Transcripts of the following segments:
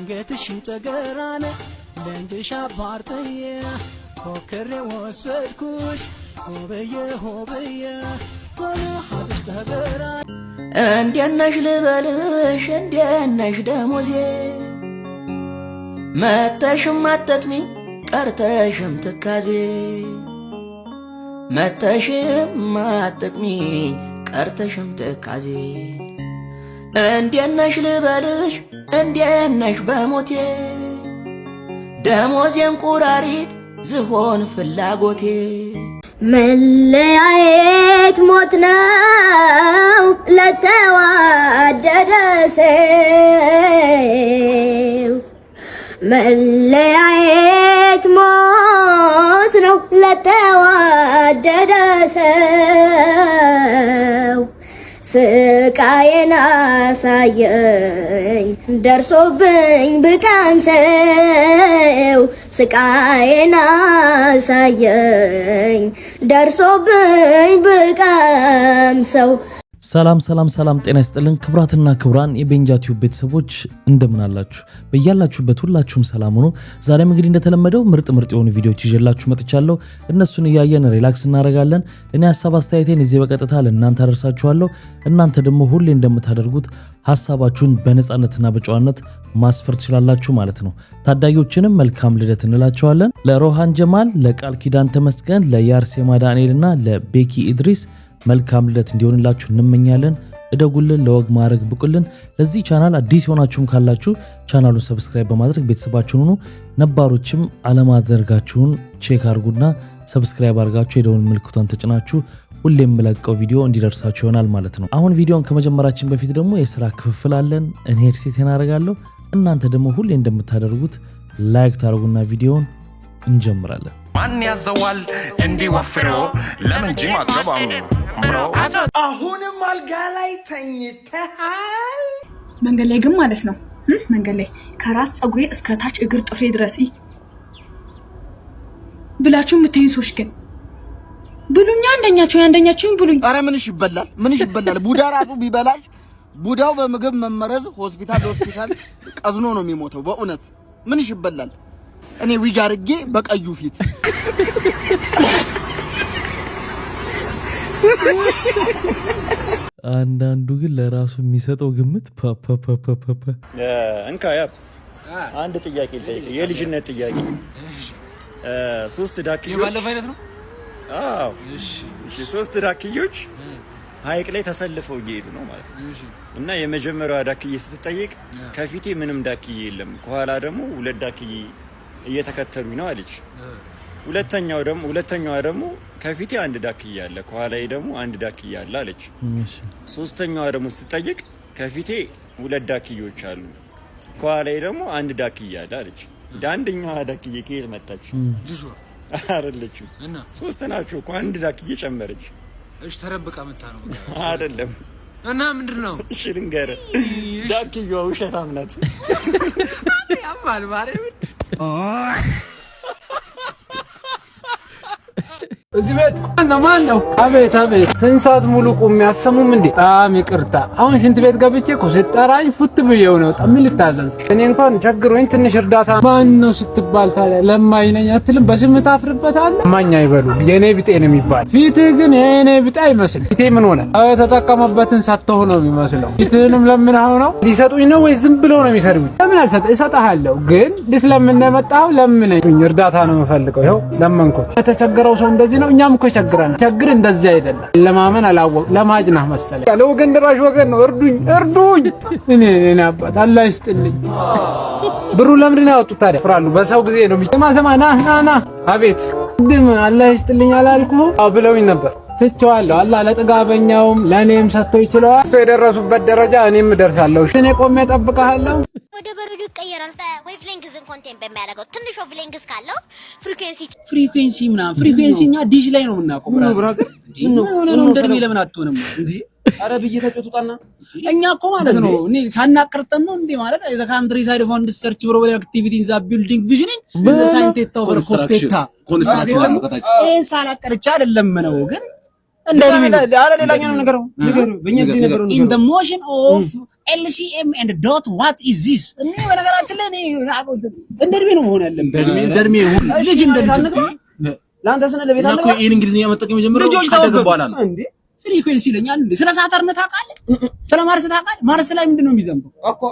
አንገትሽ ተገራነ ለንጀሽ አባርተየ ፎክሬ ወሰድኩሽ ሆበየ ሆበየ ቆናሃትሽ ተገራ እንዴነሽ ልበልሽ እንዴነሽ ደሞዜ መተሽም አትጥሚ ቀርተሽም ትካዜ መተሽም አትጥሚ ቀርተሽም ትካዜ እንዴነሽ ልበልሽ እንዴነሽ በሞቴ ደሞዜን ቁራሪት ዝሆን ፍላጎቴ መለያየት ሞት ነው ለተዋደደ ሰው መለያየት ሞት ነው ለተዋደደ ሰው ስቃዬን አሳየኝ ደርሶብኝ ብቀምሰው ስቃዬን አሳየኝ ደርሶብኝ ብቀምሰው ሰላም ጤና ይስጥልን ክብራትና ክብራን የቤንጃ ቲዩብ ቤተሰቦች እንደምን አላችሁ በእያላችሁበት ሁላችሁም ሰላም ሁኑ ዛሬም እንግዲህ እንደተለመደው ምርጥ የሆኑ ቪዲዮዎች ይዤላችሁ መጥቻለሁ እነሱን ያያየን ሪላክስ እናደርጋለን እኔ ሐሳብ አስተያየቴን እዚህ በቀጥታ ለእናንተ አደርሳችኋለሁ እናንተ ደግሞ ሁሌ እንደምታደርጉት ሐሳባችሁን በነጻነትና በጨዋነት ማስፈር ትችላላችሁ ማለት ነው ታዳጊዎችንም መልካም ልደት እንላችኋለን ለሮሃን ጀማል ለቃል ኪዳን ተመስገን ለያርሴማ ዳንኤልና ለቤኪ ኢድሪስ መልካም ልደት እንዲሆንላችሁ እንመኛለን እደጉልን ለወግ ማድረግ ብቁልን ለዚህ ቻናል አዲስ ሆናችሁም ካላችሁ ቻናሉን ሰብስክራይብ በማድረግ ቤተሰባችሁን ሁኑ ነባሮችም አለማድረጋችሁን ቼክ አድርጉና ሰብስክራይብ አድርጋችሁ የደወል ምልክቱን ተጭናችሁ ሁሌም የምለቀው ቪዲዮ እንዲደርሳችሁ ይሆናል ማለት ነው አሁን ቪዲዮን ከመጀመራችን በፊት ደግሞ የሥራ ክፍፍል አለን እኔ ሄድሴት እናደርጋለሁ እናንተ ደግሞ ሁሌ እንደምታደርጉት ላይክ ታደርጉና ቪዲዮን እንጀምራለን ማን ያዘዋል እንዲወፍሮ ለምን ጂም አትገባም ብሮ አሁንም አልጋ ላይ ተኝተሃል መንገድ ላይ ግን ማለት ነው መንገድ ላይ ከራስ ጸጉሬ እስከ ታች እግር ጥፍሬ ድረስ ብላችሁ የምትይኝ ሰዎች ግን ብሉኛ አንደኛችሁን ብሉኝ ኧረ ምንሽ ይበላል ቡዳ ራሱ ቢበላሽ ቡዳው በምግብ መመረዝ ሆስፒታል ቀዝኖ ነው የሚሞተው በእውነት ምንሽ ይበላል እኔ ዊግ አድርጌ በቀዩ ፊት አንዳንዱ ግን ለራሱ የሚሰጠው ግምት እንካ ያ አንድ ጥያቄ ልጠይቅ የልጅነት ጥያቄ ሶስት ዳክዮች የባለፈ አይነት ነው አዎ እሺ ሶስት ዳክዮች ሀይቅ ላይ ተሰልፈው እየሄዱ ነው ማለት ነው እና የመጀመሪያዋ ዳክዬ ስትጠይቅ ከፊቴ ምንም ዳክዬ የለም ከኋላ ደግሞ ሁለት ዳክዬ እየተከተሉኝ ነው አለች ሁለተኛዋ ደግሞ ከፊቴ አንድ ዳክዬ አለ ከኋላዬ ደግሞ አንድ ዳክዬ አለ አለች ሶስተኛዋ ደግሞ ስትጠይቅ ከፊቴ ሁለት ዳክዬዎች አሉ ከኋላዬ ደግሞ አንድ ዳክዬ አለ አለች አንደኛዋ ዳክዬ ከየት መጣች ልጅ አይደለችም እና ሶስት ናቸው እኮ አንድ ዳክዬ ጨመረች እሺ ተረብቃ መጣ ነው አይደለም እና ምንድነው እሺ ልንገርህ ዳክዬዋ ውሸታም ናት ያማል ማርያም እዚህ ቤት ማን ነው አቤት ስንት ሰዓት ሙሉ ቁም ያሰሙም እንዴ በጣም ይቅርታ አሁን ሽንት ቤት ገብቼ እኮ ስጠራኝ ፉት ብዬው ነው ምን ልታዘዝ እኔ እንኳን ቸግሮኝ ትንሽ እርዳታ ማን ነው ስትባል ታዲያ ለማኝ ነኝ አትልም በስም ታፍርበታለህ ማኝ አይበሉ የኔ ቢጤ ነው የሚባል ፊትህ ግን የኔ ቢጤ አይመስል ፊቴ ምን ሆነ ተጠቀመበትን ሰጥተው ነው የሚመስለው ፊትህንም ለምንኸው ነው ሊሰጡኝ ነው ወይ ዝም ብለው ነው የሚሰዱኝ ለምን አልሰጥ እሰጥሃለሁ ግን ልትለምን እንደመጣው ለምነኝ እርዳታ ነው የምፈልገው ይኸው ለመንኩት የተቸገረው ሰው እንደዚህ ነው እኛም እኮ ቸግረናል ቸግር እንደዚህ አይደለም ለማመን አላወቅ ለማጅናህ መሰለኝ ለወገን ድራሽ ወገን ነው እርዱኝ እኔ አባት አላህ ይስጥልኝ ብሩ ለምን ነው ያወጡት ታዲያ ፍራሉ በሰው ጊዜ ነው ሰማ ና አቤት ድም አላህ ይስጥልኝ አላልኩ ብለውኝ ነበር ትቼዋለሁ አላህ ለጥጋበኛውም ለኔም ሰጥቶ ይችላል የደረሱበት ደረጃ እኔም እደርሳለሁ እኔ ቆሜ እጠብቅሃለሁ ወደ በረዶ ይቀየራል ዌቭሌንግዝን ኮንቴንት በሚያደርገው ትንሽ ዌቭሌንግዝ ካለው ፍሪኩዌንሲኛ ዲሽ ላይ ነው የምናውቀው ብራዘር ነው እንደርቤ ለምን አትሆንም እንዴ አረ በየተጨጡጣና እኛ እኮ ማለት ነው እኔ ሳናቀርጠን ነው እንዴ ማለት ዘ ካንትሪ ሳይድ ፋውንድ ሰርች ፕሮብሌም አክቲቪቲ ኢን ዘ ቢልዲንግ ቪዥኒንግ ዘ ሳይንቴታ ኦቨር ኮስቴታ ኮንስትራክሽን ሳላቀርቻ አይደለም ነው ግን እንደርቤ አረ ሌላኛው ነገር ነው በእኛ ጊዜ ነገር ነው ኢን ዘ ሞሽን ኦፍ LCM and dot what is this እኔ በነገራችን ላይ እኔ እንደ እድሜ ነው መሆን ያለበት። እንደ እድሜ ይሁን ልጅ እንደ ልጅ ለአንተ ስነ ለቤት አለ እኮ ይሄን እንግሊዝኛ መጠቀም ጀምሮ ልጆች ታወቀ በኋላ ነው እንዴ ፍሪኩዌንሲ ይለኛል እንዴ ስለ ሳተርነት ታውቃለህ? ስለ ማርስ ታውቃለህ? ማርስ ላይ ምንድነው የሚዘንበው?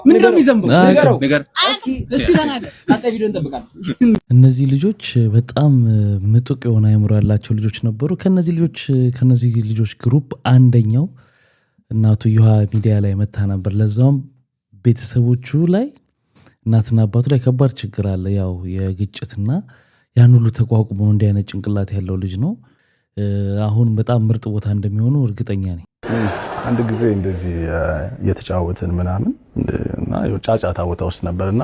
ምንድነው የሚዘንበው? ነገር እስቲ ተናገር። ቀጣይ ቪዲዮ እንጠብቃለን። እነዚህ ልጆች በጣም ምጡቅ የሆነ አእምሮ ያላቸው ልጆች ነበሩ። ከነዚህ ልጆች ግሩፕ አንደኛው እናቱ ዩሃ ሚዲያ ላይ መታ ነበር። ለዛውም ቤተሰቦቹ ላይ እናትና አባቱ ላይ ከባድ ችግር አለ። ያው የግጭትና ያን ሁሉ ተቋቁሞ እንዲህ አይነት ጭንቅላት ያለው ልጅ ነው። አሁን በጣም ምርጥ ቦታ እንደሚሆኑ እርግጠኛ ነኝ። አንድ ጊዜ እንደዚህ እየተጫወትን ምናምን እና ጫጫታ ቦታ ውስጥ ነበርና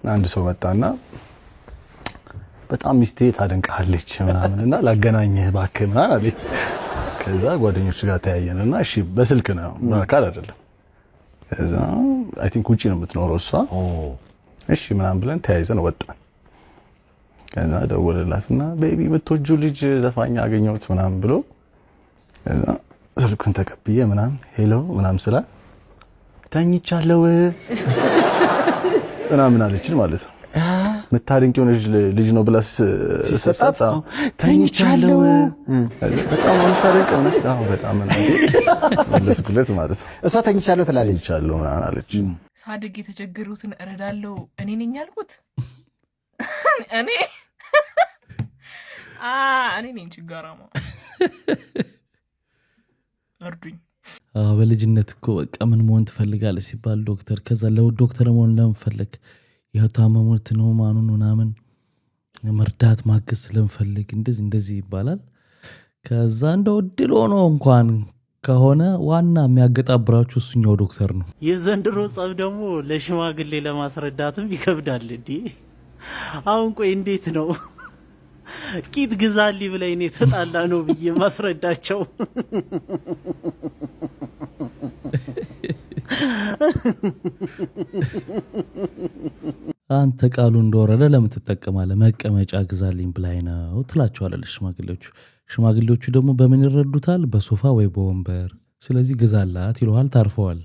አንድ ሰው መጣና በጣም ሚስቴ ታደንቃለች ምናምንና ላገናኝህ እባክህ ምናምን አለኝ። ከዛ ጓደኞች ጋር ተያየንና እሺ በስልክ ነው በአካል አይደለም። ከዛ አይ ቲንክ ውጪ ነው የምትኖረው እሷ። እሺ ምናምን ብለን ተያይዘን ወጣን። ከዛ ደወለላትና ቤቢ የምትወጂው ልጅ ዘፋኝ አገኘሁት ምናምን ብሎ ከዛ ስልኩን ተቀብዬ ምናምን ሄሎ ምናምን ስላ ተኝቻለሁ ምናምን አለችን ማለት ነው። የምታደንቂው ልጅ ነው ብላ ስትሰጣት ተኝቻለሁ በጣም የምታደንቀው ነው ስታው በጣም ለስኩለት ማለት ነው። እሷ ተኝቻለሁ ትላለች። ተኝቻለሁ ምናምን አለች። ሳድግ የተቸገሩትን እረዳለሁ እኔ ነኝ ያልኩት እኔ ነኝ ችጋራማ እርዱኝ። በልጅነት እኮ በቃ ምን መሆን ትፈልጋለህ ሲባል ዶክተር፣ ከዛ ለዶክተር መሆን ለምን ፈለግ? የታመሙት ነው ማኑን ምናምን መርዳት ማገዝ ስለምፈልግ እንደዚህ ይባላል። ከዛ እንደው ድል ሆኖ እንኳን ከሆነ ዋና የሚያገጣብራችሁ እሱኛው ዶክተር ነው። የዘንድሮ ጸብ ደግሞ ለሽማግሌ ለማስረዳትም ይከብዳል እንዴ። አሁን ቆይ እንዴት ነው ቂጥ ግዛልኝ ብለኝ ነው ተጣላ ነው ብዬ ማስረዳቸው? አንተ ቃሉ እንደወረደ ለምን ትጠቀማለህ? መቀመጫ ግዛልኝ ብላኝ ነው ትላቸዋለህ ሽማግሌዎቹ ደግሞ በምን ይረዱታል? በሶፋ ወይ በወንበር። ስለዚህ ግዛላት ይለዋል። ታርፈዋል።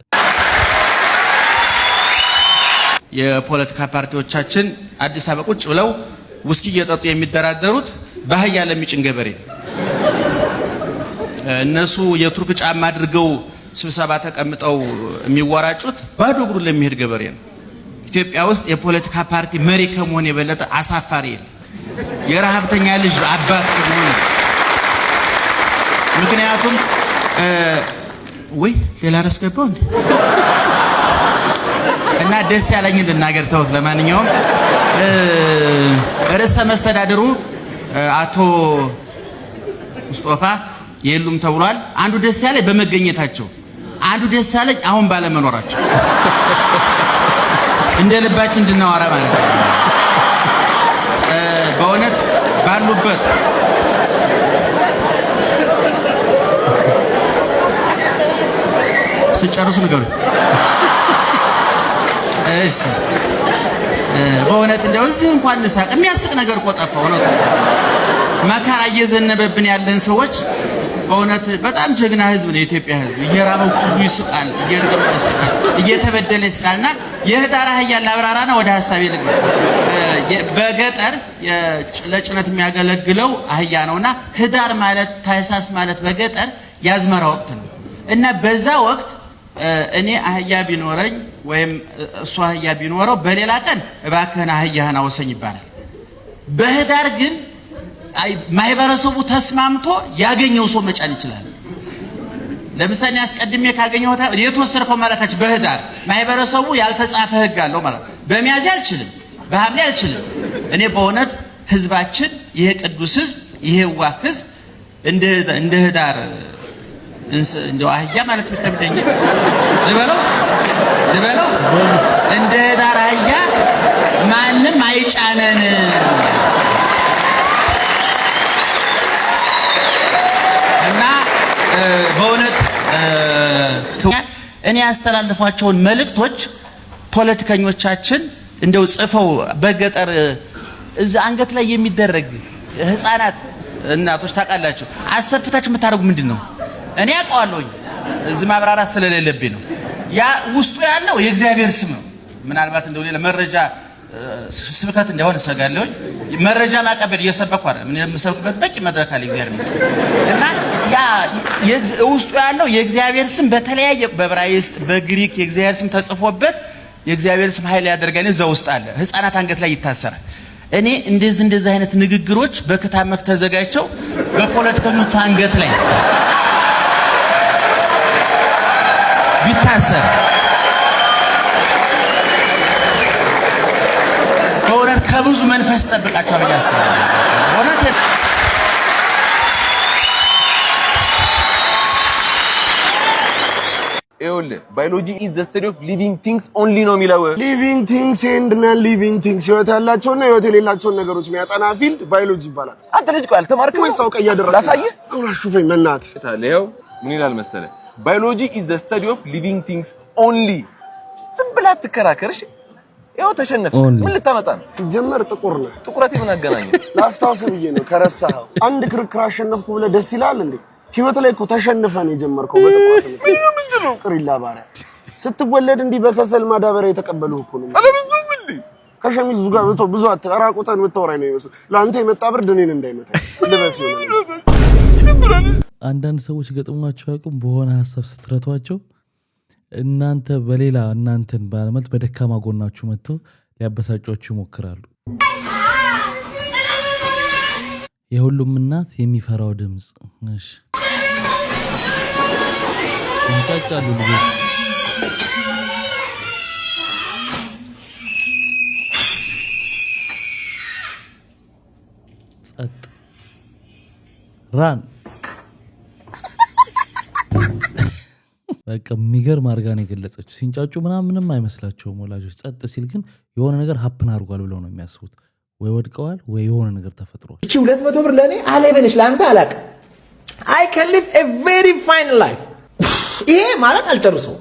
የፖለቲካ ፓርቲዎቻችን አዲስ አበባ ቁጭ ብለው ውስኪ እየጠጡ የሚደራደሩት በአህያ ለሚጭን ገበሬ። እነሱ የቱርክ ጫማ አድርገው ስብሰባ ተቀምጠው የሚወራጩት ባዶ እግሩን ለሚሄድ ገበሬ ነው። ኢትዮጵያ ውስጥ የፖለቲካ ፓርቲ መሪ ከመሆን የበለጠ አሳፋሪ የለም። የረሃብተኛ ልጅ አባት ከመሆን ምክንያቱም ወይ ሌላ ርዕስ ገባው እንዴ? እና ደስ ያለኝን ልናገር ተውት። ለማንኛውም ርዕሰ መስተዳድሩ አቶ ሙስጦፋ የሉም ተብሏል። አንዱ ደስ ያለኝ በመገኘታቸው፣ አንዱ ደስ ያለኝ አሁን ባለመኖራቸው። እንደ ልባችን እንድናወራ ማለት ነው። በእውነት ባሉበት ስጨርሱ ንገሩ። እሺ በእውነት እንደው እዚህ እንኳን እንሳቅ። የሚያስቅ ነገር እኮ ጠፋ። እውነት መከራ እየዘነበብን ያለን ሰዎች በእውነት በጣም ጀግና ህዝብ ነው የኢትዮጵያ ህዝብ። እየራበው ሁሉ ይስቃል፣ እየጠማ ይስቃል፣ እየተበደለ ይስቃልና የህዳር አህያ ላብራራና ወደ ሐሳቤ ልግባ። በገጠር ለጭነት የሚያገለግለው አህያ ነውና ህዳር ማለት ታህሳስ ማለት በገጠር ያዝመራ ወቅት ነው እና በዛ ወቅት እኔ አህያ ቢኖረኝ ወይም እሱ አህያ ቢኖረው በሌላ ቀን እባክህን አህያህን አወሰኝ ይባላል። በህዳር ግን ማህበረሰቡ ተስማምቶ ያገኘው ሰው መጫን ይችላል። ለምሳሌ አስቀድሜ ካገኘው የተወሰርከው ማለታች በህዳር ማህበረሰቡ ያልተጻፈ ህግ አለው ማለት በሚያዝያ አልችልም፣ በሐምሌ አልችልም። እኔ በእውነት ህዝባችን ይሄ ቅዱስ ህዝብ ይሄ ዋህ ህዝብ እንደ ህዳር እንደው አህያ ማለት ቢከብደኝ ልበለው እንደ ህዳር አህያ ማንም አይጫነን። እና በእውነት እኔ ያስተላልፏቸውን መልእክቶች ፖለቲከኞቻችን እንደው ጽፈው በገጠር እዛ አንገት ላይ የሚደረግ ህፃናት እናቶች ታውቃላችሁ አሰፍታችሁ የምታደርጉ ምንድን ነው? እኔ አውቀዋለሁኝ እዚህ ማብራራት ስለሌለብኝ ነው። ያ ውስጡ ያለው የእግዚአብሔር ስም ነው። ምናልባት እንደው ሌላ መረጃ ስብከት እንደሆነ ሰጋለሁ መረጃ ማቀበል እየሰበኩ አይደል ምን የምሰብክበት በቂ መድረክ አለ እግዚአብሔር ይመስገን እና ያ ውስጡ ያለው የእግዚአብሔር ስም በተለያየ በዕብራይስጥ በግሪክ የእግዚአብሔር ስም ተጽፎበት የእግዚአብሔር ስም ኃይል ያደርጋል እዛው ውስጥ አለ ህፃናት አንገት ላይ ይታሰራል እኔ እንደዚህ አይነት ንግግሮች በክታብ መልክ ተዘጋጅተው በፖለቲከኞች አንገት ላይ ቢታሰር በእውነት ከብዙ መንፈስ ጠብቃቸዋል ያስባል በእውነት biology is the study of living things only ነው የሚለው living things and non living things ህይወት ያላቸውና ህይወት የሌላቸው ነገሮች የሚያጠና ፊልድ ባዮሎጂ ይባላል አንተ ልጅ ቆይ አልተማርክም ወይስ አውቀህ ያደረግህ ላሳየህ አሁን አሹፈኝ መናት ታለው ምን ይላል መሰለ biology is the study of living things only ዝም ብለህ አትከራከርሽ ያው ተሸነፈ ምን ልታመጣ ነው ሲጀመር ጥቁር ነው ጥቁረት ምን አገናኘው ላስታውስ ብዬ ነው ከረሳኸው አንድ ክርክር አሸነፍኩ ብለህ ደስ ይላል እንዴ ህይወት ላይ እኮ ተሸንፈህ ነው የጀመርከው በጥቁረት ነው ቅሪላ ባሪያ ስትወለድ እንዲህ በከሰል ማዳበሪያ የተቀበሉህ እኮ ነው አለብዙም እንዴ ከሸሚዙ ጋር ብዙ አራቁተን ወጣውራይ ነው ይመስል ላንተ የመጣ ብርድ እኔን እንዳይመታ ልበስ ይሆናል አንዳንድ ሰዎች ገጥሟቸው ያቁም በሆነ ሐሳብ ስትረቷቸው እናንተ በሌላ እናንተን ባለመልት በደካማ ጎናችሁ መጥተው ሊያበሳጯችሁ ይሞክራሉ የሁሉም እናት የሚፈራው ድምጽ እሺ እንጫጫሉ ልጆች ጸጥ ራን በቃ የሚገርም አድርጋ ነው የገለጸችው ሲንጫጩ ምንም አይመስላቸውም ወላጆች ጸጥ ሲል ግን የሆነ ነገር ሀፕን አድርጓል ብለው ነው የሚያስቡት ወይ ወድቀዋል ወይ የሆነ ነገር ተፈጥሯል እቺ 200 ብር ለኔ አለበነሽ ላንተ አላቀ I can live a very fine life ይሄ ማለት አልጨርሰው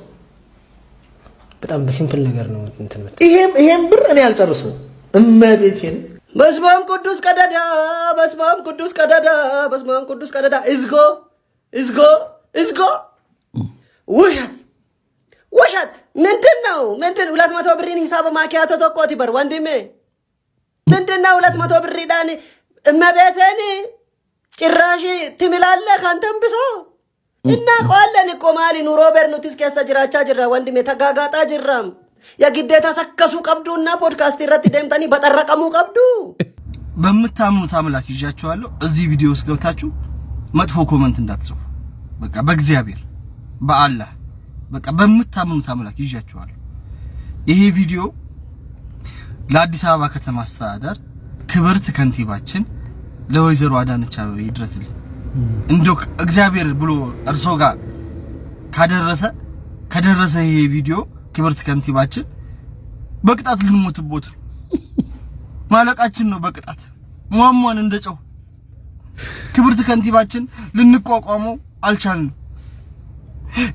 በጣም በሲምፕል ነገር ነው እንትን ማለት ይሄም ብር እኔ አልጨርሰው እመቤቴን በስማም ቅዱስ ቀዳዳ በስማም ቅዱስ ቀዳዳ በስማም ቅዱስ ቀዳዳ izgo ውሸት ምንድነው 200 ብርን ሂሳብ ማኪያቶ ተቆጥ ይበር ወንድሜ ምንድነው 200 ብር ዳን እመቤቴን ጭራሽ ትምላለ ካንተም ብሶ እና ቆለን እኮ ማሊ ኑሮ በርኑትስ ከሰ ጅራቻ ጅራ ወንድሜ ተጋጋጣ ጅራም የግዴታ ሰከሱ ቀብዱና ፖድካስት ይረት ደምታኒ በጠረቀሙ ቀብዱ በመታምኑት አምላክ ይዣቸዋለሁ እዚህ ቪዲዮ ውስጥ ገብታችሁ መጥፎ ኮሜንት እንዳትጽፉ በቃ በእግዚአብሔር በአላህ በቃ በመታምኑት አምላክ ይዣቸዋለሁ ይሄ ቪዲዮ ለአዲስ አበባ ከተማ አስተዳደር ክብርት ከንቲባችን ለወይዘሮ አዳነች አቤቤ ይድረስልኝ እንደው እግዚአብሔር ብሎ እርሶ ጋር ከደረሰ ይሄ ቪዲዮ ክብርት ከንቲባችን በቅጣት ልንሞትቦት ማለቃችን ነው በቅጣት ሟሟን እንደጨው ክብርት ከንቲባችን ልንቋቋመው አልቻልንም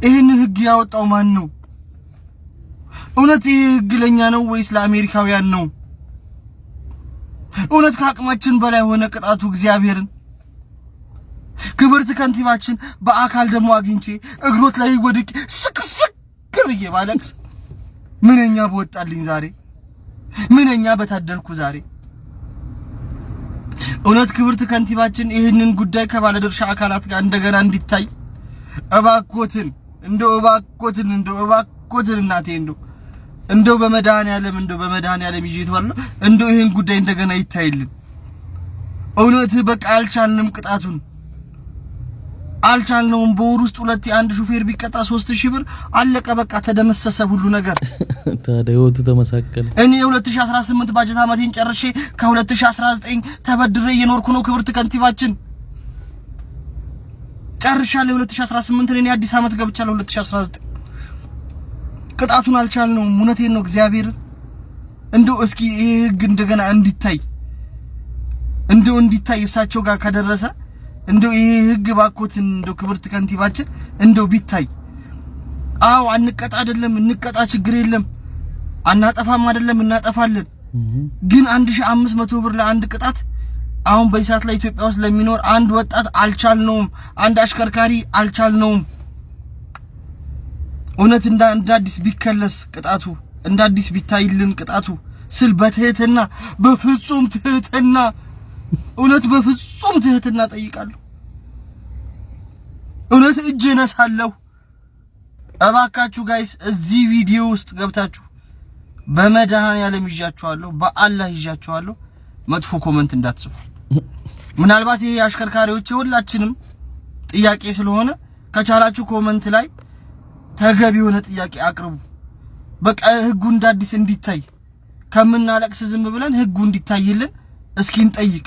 ይሄንን ህግ ያወጣው ማን ነው እውነት ይሄ ህግ ለኛ ነው ወይስ ለአሜሪካውያን ነው እውነት ከአቅማችን በላይ ሆነ ቅጣቱ እግዚአብሔርን ክብርት ከንቲባችን በአካል ደሞ አግኝቼ እግሮት ላይ ወድቄ ስቅስቅ ብዬ ባለቅስ ምንኛ በወጣልኝ ዛሬ ምንኛ በታደልኩ ዛሬ እውነት ክብርት ከንቲባችን ይሄንን ጉዳይ ከባለድርሻ አካላት ጋር እንደገና እንዲታይ እባኮትን እናቴ እንደው በመድኃኒዓለም ይዤታለሁ እንደው ይሄን ጉዳይ እንደገና ይታይልን እውነት በቃ አልቻልንም ቅጣቱን አልቻልነውም በወር ውስጥ ሁለት አንድ ሹፌር ቢቀጣ 3000 ብር አለቀ በቃ ተደመሰሰ ሁሉ ነገር ታዲያውት ተመሳከለ እኔ 2018 ባጀት አመቴን ጨርሼ ከ2019 ተበድሬ እየኖርኩ ነው ክብርት ከንቲባችን ጨርሻለሁ 2018 እኔ አዲስ አመት ገብቻለሁ 2019 ቅጣቱን አልቻልነውም እውነቴን ነው እግዚአብሔር እንደው እስኪ ይሄ ህግ እንደገና እንዲታይ እሳቸው ጋር ከደረሰ እንደው ይሄ ህግ ባኮትን እንደው ክብርት ከንቲባችን እንደው ቢታይ አው አንቀጣ አይደለም እንቀጣ ችግር የለም አናጠፋም አይደለም እናጠፋለን ግን 1500 ብር ለአንድ ቅጣት አሁን በይሳት ላይ ኢትዮጵያ ውስጥ ለሚኖር አንድ ወጣት አልቻልነውም አንድ አሽከርካሪ አልቻልነውም እውነት እንደ አዲስ ቢከለስ ቅጣቱ እንደ አዲስ ቢታይልን ቅጣቱ ስል በትህትና በፍጹም ትህትና እውነት በፍጹም ትህትና ጠይቃለሁ። እውነት እጅ ነሳለሁ። እባካችሁ ጋይስ እዚህ ቪዲዮ ውስጥ ገብታችሁ በመድኃኔዓለም ይዣችኋለሁ፣ በአላህ ይዣችኋለሁ መጥፎ ኮሜንት እንዳትጽፉ። ምናልባት ይሄ አሽከርካሪዎች ሁላችንም ጥያቄ ስለሆነ ከቻላችሁ ኮሜንት ላይ ተገቢ የሆነ ጥያቄ አቅርቡ። በቃ ህጉ እንደ አዲስ እንዲታይ ከምናለቅስ ዝም ብለን ህጉ እንዲታይልን እስኪ እንጠይቅ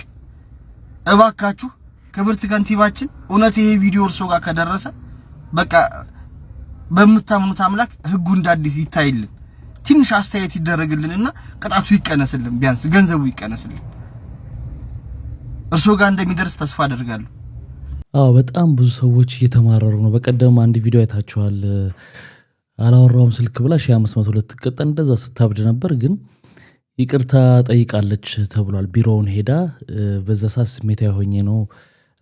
እባካችሁ። ክብርት ከንቲባችን እውነት ይሄ ቪዲዮ እርሶ ጋር ከደረሰ በቃ በመታመኑት አምላክ ህጉ እንደ አዲስ ይታይልን፣ ትንሽ አስተያየት ይደረግልንና ቅጣቱ ይቀነስልን፣ ቢያንስ ገንዘቡ ይቀነስልን። እርሶ ጋር እንደሚደርስ ተስፋ አደርጋለሁ። አዎ በጣም ብዙ ሰዎች እየተማረሩ ነው። በቀደም አንድ ቪዲዮ አይታችኋል። አላወራውም ስልክ ብላ 1500 ልትቀጣ እንደዛ ስታብድ ነበር፣ ግን ይቅርታ ጠይቃለች ተብሏል። ቢሮውን ሄዳ በዛ ሰዓት ስሜታዊ ሆኜ ነው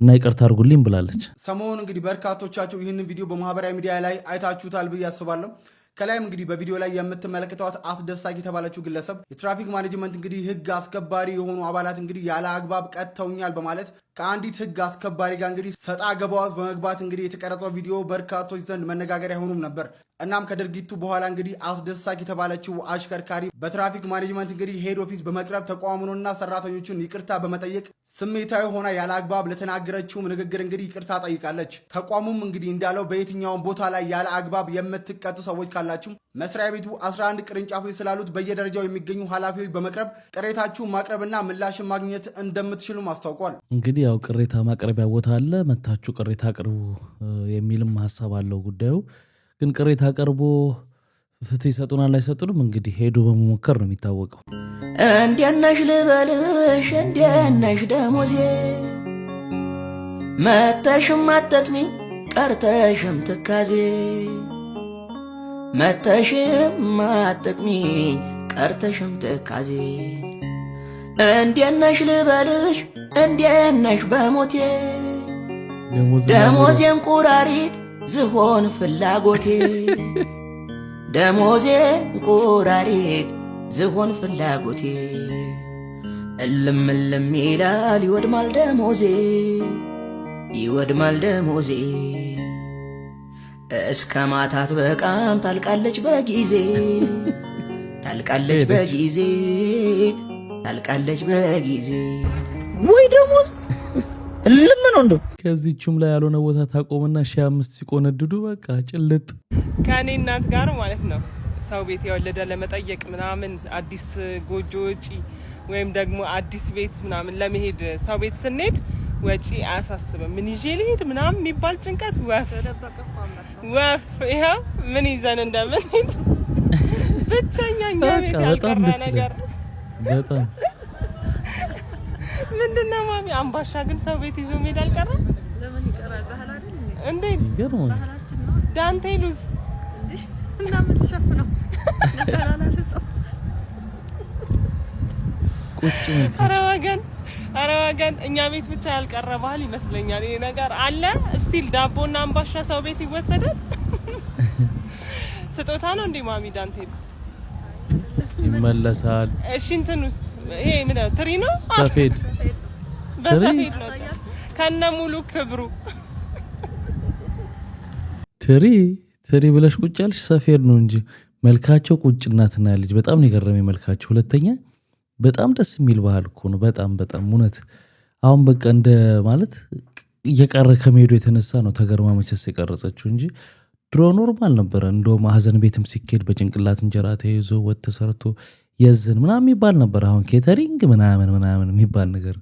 እና ይቅርታ አድርጉልኝ ብላለች። ሰሞኑን እንግዲህ በርካቶቻችሁ ይህንን ቪዲዮ በማህበራዊ ሚዲያ ላይ አይታችሁታል ብዬ አስባለሁ። ከላይም እንግዲህ በቪዲዮ ላይ የምትመለከቷት አስደሳች የተባለችው ግለሰብ የትራፊክ ማኔጅመንት እንግዲህ ህግ አስከባሪ የሆኑ አባላት እንግዲህ ያለ አግባብ ቀጥተውኛል በማለት ከአንዲት ህግ አስከባሪ ጋር እንግዲህ ሰጣ ገባ ውስጥ በመግባት እንግዲህ የተቀረጸው ቪዲዮ በርካቶች ዘንድ መነጋገሪያ ሆኑም ነበር። እናም ከድርጊቱ በኋላ እንግዲህ አስደሳች የተባለችው አሽከርካሪ በትራፊክ ማኔጅመንት እንግዲህ ሄድ ኦፊስ በመቅረብ ተቋሙንና ሰራተኞቹን ይቅርታ በመጠየቅ ስሜታዊ ሆና ያለ አግባብ ለተናገረችውም ንግግር እንግዲህ ይቅርታ ጠይቃለች። ተቋሙም እንግዲህ እንዳለው በየትኛውም ቦታ ላይ ያለ አግባብ የምትቀጡ ሰዎች ካላችሁ መስሪያ ቤቱ 11 ቅርንጫፎች ስላሉት በየደረጃው የሚገኙ ኃላፊዎች በመቅረብ ቅሬታችሁን ማቅረብና ምላሽን ማግኘት እንደምትችሉም አስታውቋል። እንግዲህ ያው ቅሬታ ማቅረቢያ ቦታ አለ፣ መታችሁ ቅሬታ አቅርቡ የሚልም ሀሳብ አለው ጉዳዩ። ግን ቅሬታ አቅርቦ ፍትህ ይሰጡናል አይሰጡንም እንግዲህ ሄዶ በመሞከር ነው የሚታወቀው። እንዴት ነሽ ልበልሽ እንዴት ነሽ ደሞዜ መተሽም አትጠቅሚኝ ቀርተሽም ትካዜ መተሽም አትጠቅሚኝ ቀርተሽም ትካዜ እንዴት ነሽ ልበልሽ እንዴት ነሽ በሞቴ ደሞዜን ቁራሪት ዝሆን ፍላጎቴ ደሞዜን ቁራሪት ዝሆን ፍላጎቴ እልም እልም ይላል ይወድማል ደሞዜ ይወድማል ደሞዜ እስከ ማታት በቃም ታልቃለች በጊዜ ታልቃለች በጊዜ ታልቃለች በጊዜ ወይ ደሞዝ እልም ነው እንደው ከዚህችም ላይ ያልሆነ ቦታ ታቆምና 1500 ሲቆነድዱ በቃ ጭልጥ። ከኔ እናት ጋር ማለት ነው ሰው ቤት የወለደ ለመጠየቅ ምናምን አዲስ ጎጆ ወጪ ወይም ደግሞ አዲስ ቤት ምናምን ለመሄድ ሰው ቤት ስንሄድ ወጪ አያሳስብም። ምን ይዤ ልሄድ ምናምን የሚባል ጭንቀት ወፍ ይኸው ምን ይዘን እንደምንሄድ ብቸኛኛ ቤት ያልቀረ ነገር በጣም ምንድነው ማሚ አምባሻ ግን ሰው ቤት ይዞ መሄድ አልቀረም። ለምን ይቀራል? ባህል አይደል እንዴ? ይገርማል። ባህላችን ነው። ዳንቴሉስ እንዴ እና ምን ተሸፍነው ለካላላልሶ ቁጭ ማለት ኧረ ወገን እኛ ቤት ብቻ ያልቀረ ባህል ይመስለኛል ይሄ ነገር አለ። ስቲል ዳቦና አምባሻ ሰው ቤት ይወሰዳል። ስጦታ ነው እንዴ ማሚ? ዳንቴል ይመለሳል። እሺ እንትኑስ ይሄ ምን ትሪ ነው? ሰፌድ በሰፌድ ነው ከነ ሙሉ ክብሩ። ትሪ ብለሽ ቁጭ ያልሽ ሰፌድ ነው እንጂ መልካቸው ቁጭ እናትና ልጅ በጣም ነው የገረመኝ መልካቸው። ሁለተኛ በጣም ደስ የሚል ባህል እኮ ነው። በጣም እውነት አሁን በቃ እንደ ማለት እየቀረ ከመሄዱ የተነሳ ነው ተገርማ መቸስ የቀረጸችው እንጂ ድሮ ኖርማል ነበረ። እንደው ማህዘን ቤትም ሲኬድ በጭንቅላት እንጀራ ተይዞ ወጥ ተሰርቶ የዝን ምናምን የሚባል ነበር። አሁን ኬተሪንግ ምናምን የሚባል ነገር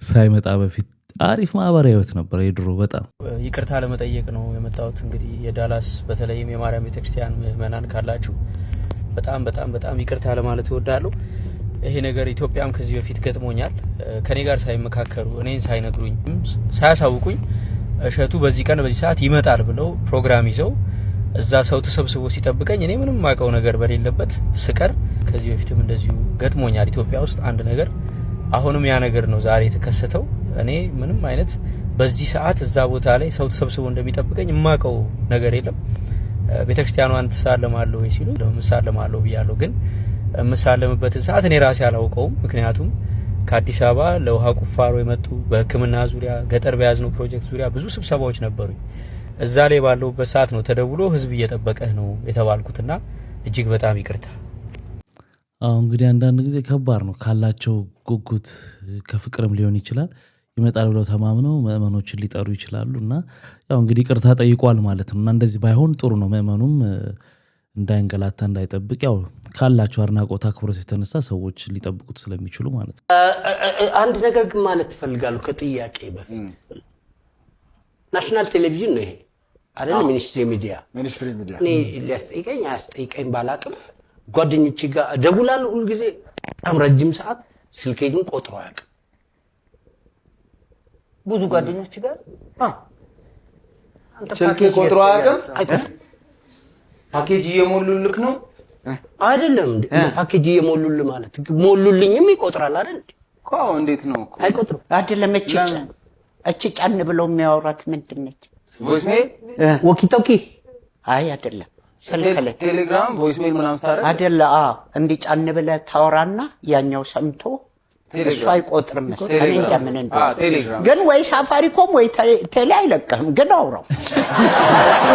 ሳይመጣ በፊት አሪፍ ማህበራዊ ህይወት ነበር የድሮ። በጣም ይቅርታ ለመጠየቅ ነው የመጣሁት። እንግዲህ የዳላስ በተለይም የማርያም ቤተክርስቲያን ምዕመናን ካላችሁ በጣም ይቅርታ ለማለት እወዳለሁ። ይሄ ነገር ኢትዮጵያም ከዚህ በፊት ገጥሞኛል። ከኔ ጋር ሳይመካከሩ እኔን ሳይነግሩኝ ሳያሳውቁኝ እሸቱ በዚህ ቀን በዚህ ሰዓት ይመጣል ብለው ፕሮግራም ይዘው እዛ ሰው ተሰብስቦ ሲጠብቀኝ እኔ ምንም ማቀው ነገር በሌለበት ስቀር ከዚህ በፊትም እንደዚሁ ገጥሞኛል ኢትዮጵያ ውስጥ አንድ ነገር። አሁንም ያ ነገር ነው ዛሬ የተከሰተው። እኔ ምንም አይነት በዚህ ሰዓት እዛ ቦታ ላይ ሰው ተሰብስቦ እንደሚጠብቀኝ ማቀው ነገር የለም። ቤተክርስቲያኗን ትሳለማለህ ወይ ሲሉ ምሳለማለሁ ብያለሁ። ግን ምሳለምበትን ሰዓት እኔ ራሴ አላውቀውም። ምክንያቱም ከአዲስ አበባ ለውሃ ቁፋሮ የመጡ በሕክምና ዙሪያ ገጠር በያዝነው ፕሮጀክት ዙሪያ ብዙ ስብሰባዎች ነበሩኝ። እዛ ላይ ባለውበት ሰዓት ነው ተደውሎ ህዝብ እየጠበቀህ ነው የተባልኩትና እጅግ በጣም ይቅርታ። እንግዲህ አንዳንድ ጊዜ ከባድ ነው ካላቸው ጉጉት ከፍቅርም ሊሆን ይችላል ይመጣል ብለው ተማምነው ምእመኖችን ሊጠሩ ይችላሉ እና ያው እንግዲህ ይቅርታ ጠይቋል ማለት ነው። እና እንደዚህ ባይሆን ጥሩ ነው። ምእመኑም እንዳይንገላታ እንዳይጠብቅ ያው ካላቸው አድናቆት አክብሮት የተነሳ ሰዎች ሊጠብቁት ስለሚችሉ ማለት ነው። አንድ ነገር ግን ማለት ፈልጋለሁ ከጥያቄ በፊት ናሽናል ቴሌቪዥን ነው ይሄ አይደል? ሚኒስትሪ ሚዲያ እኔ ሊያስጠይቀኝ አያስጠይቀኝ ባላቅም ጓደኞቼ ጋር እደውላለሁ ሁሉ ጊዜ በጣም ረጅም ሰዓት ስልኬ ግን ቆጥሮ አያውቅም። ብዙ ጓደኞች ጋር ስልኬ ቆጥሮ አያውቅም። ፓኬጅ እየሞሉልክ ነው አይደለም እንዴ? ፓኬጅ እየሞሉልህ ማለት ሞሉልኝም ይቆጥራል አይደል? አዎ እንዴት ነው እኮ አይቆጥርም አይደለም። እቺ ጫን ብለው የሚያወራት ምንድን ነች? ቮይስሜል ወኪቶኪ አይ አይደለም። ስልክ ላይ ቴሌግራም ቮይስሜል ምናምን ታረግ አይደለ? እንዲህ ጫን ብለህ ታወራና ያኛው ሰምቶ እሱ አይቆጥርም። እኔ እንጃ ምን እንደሆነ ግን ወይ ሳፋሪኮም ወይ ቴሌ አይለቅህም። ግን አውራው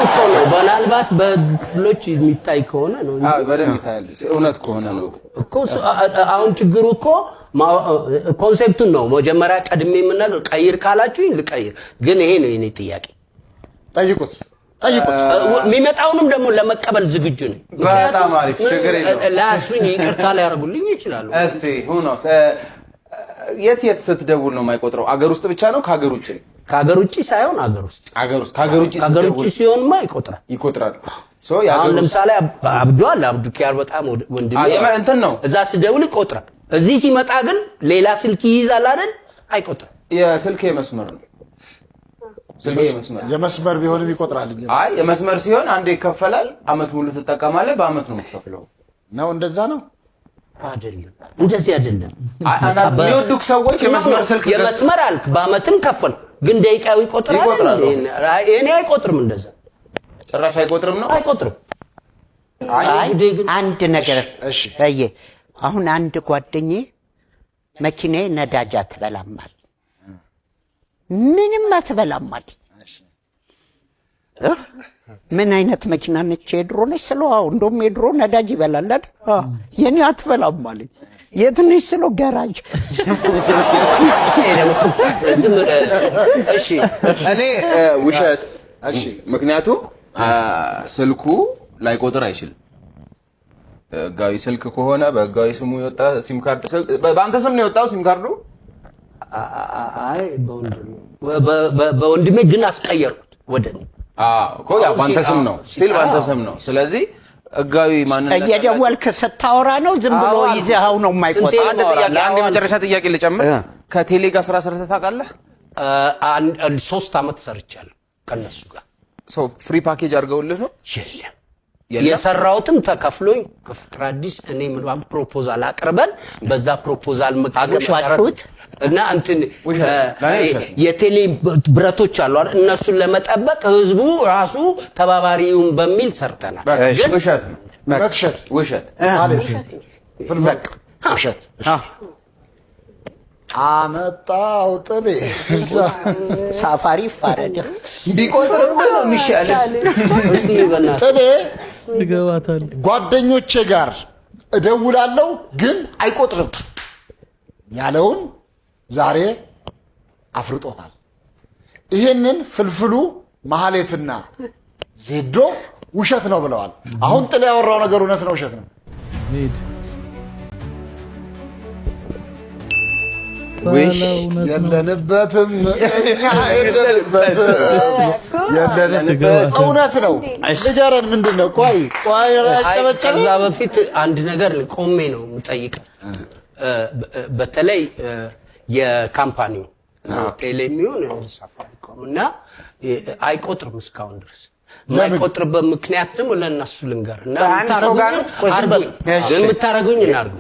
እኮ ነው። ምናልባት በክፍሎች የሚታይ ከሆነ ነው። በደንብ ይታያል። እውነት ከሆነ ነው እኮ። አሁን ችግሩ እኮ ኮንሴፕቱን ነው መጀመሪያ ቀድሜ የምናገር። ቀይር ካላችሁኝ ልቀይር። ግን ይሄ ነው የኔ ጥያቄ። ጠይቁት። የሚመጣውንም ደግሞ ለመቀበል ዝግጁ ነኝ። በጣም አሪፍ ችግር የለውም። ላሱኝ ይቅርታ ሊያደርጉልኝ ይችላሉ። እስቲ ሁኖስ የት ስትደውል ነው የማይቆጥረው? አገር ውስጥ ብቻ ነው ከሀገር ውጭ? ከሀገር ውጭ ሳይሆን አገር ውስጥ። ከሀገር ውጭ ሲሆንማ ይቆጥራል። አሁን ለምሳሌ አብዱአል አብዱኪያር በጣም ወንድሜ እንትን ነው። እዛ ስደውል ይቆጥራል። እዚህ ሲመጣ ግን ሌላ ስልክ ይይዛል አይደል? አይቆጥርም። የስልክ የመስመር ነው። የመስመር ቢሆንም ይቆጥራል እንጂ። አይ የመስመር ሲሆን አንዴ ይከፈላል። አመት ሙሉ ትጠቀማለህ። በአመት ነው የምትከፍለው ነው። እንደዛ ነው አይደለም? እንደዚህ አይደለም። የሚወዱክ ሰዎች የመስመር አልክ በአመትም ከፈል ግን ደቂቃው ይቆጥራል። እኔ አይቆጥርም። እንደዛ ጭራሽ አይቆጥርም ነው። አይቆጥርም። አንድ ነገር እሺ፣ አሁን አንድ ጓደኛዬ መኪናዬ ነዳጅ አትበላም አለ። ምንም አትበላም አለ። ምን አይነት መኪና ነች? የድሮ ነች ስለው እንደውም የድሮ ነዳጅ ይበላል አይደል? የኔ አትበላም አለ። የት ነች ስለው ጋራጅ። እሺ እኔ ውሸት። እሺ ምክንያቱም ስልኩ ላይቆጥር አይችልም። ህጋዊ ስልክ ከሆነ በህጋዊ ስሙ የወጣ ሲም ካርድ በአንተ ስም ነው የወጣው ሲም ካርዱ? አይ በወንድሜ ግን አስቀየርኩት ወደኔ። እኮ ያው ባንተ ስም ነው ስቲል ባንተ ስም ነው። ስለዚህ ህጋዊ ማንነት እየደወልክ ስታወራ ነው ዝም ብሎ ይዘኸው ነው የማይቆጥር። አንድ የመጨረሻ ጥያቄ ልጨምር። ከቴሌ ጋር ስራ ሰርተህ ታውቃለህ? 3 አመት ሰርቻለሁ ከነሱ ጋር። ፍሪ ፓኬጅ አድርገውልህ ነው? የለም የሰራውትም ተከፍሎኝ ከፍቅር አዲስ እኔ ምንም ፕሮፖዛል አቅርበን በዛ ፕሮፖዛል መቀበል እና እንትን የቴሌ ብረቶች አሉ አይደል? እነሱን ለመጠበቅ ህዝቡ ራሱ ተባባሪውን በሚል ሰርተናል። ግን ውሸት ውሸት ማለት ውሸት አመጣው ጥሌ ሳፋሪ ፋረደ ቢቆጥርም ነው የሚሻለው። ጥሌ ትገባታል። ጓደኞቼ ጋር እደውላለሁ ግን አይቆጥርም ያለውን ዛሬ አፍርጦታል። ይሄንን ፍልፍሉ ማህሌትና ዜዶ ውሸት ነው ብለዋል። አሁን ጥሌ ያወራው ነገር እውነት ነው ውሸት ነው? የለንበትም እኛ የለንበትም። እውነት ነው። ንገረን ምንድን ነው? ቆይ ከዛ በፊት አንድ ነገር ቆሜ ነው የምጠይቀው። በተለይ የካምፓኒው ቴሌሚውን ሳፋሪኮም እና አይቆጥርም እስካሁን ድረስ። የማይቆጥርበት ምክንያት ደግሞ ለእነሱ ልንገር እና የምታረጉኝ እናርጉ።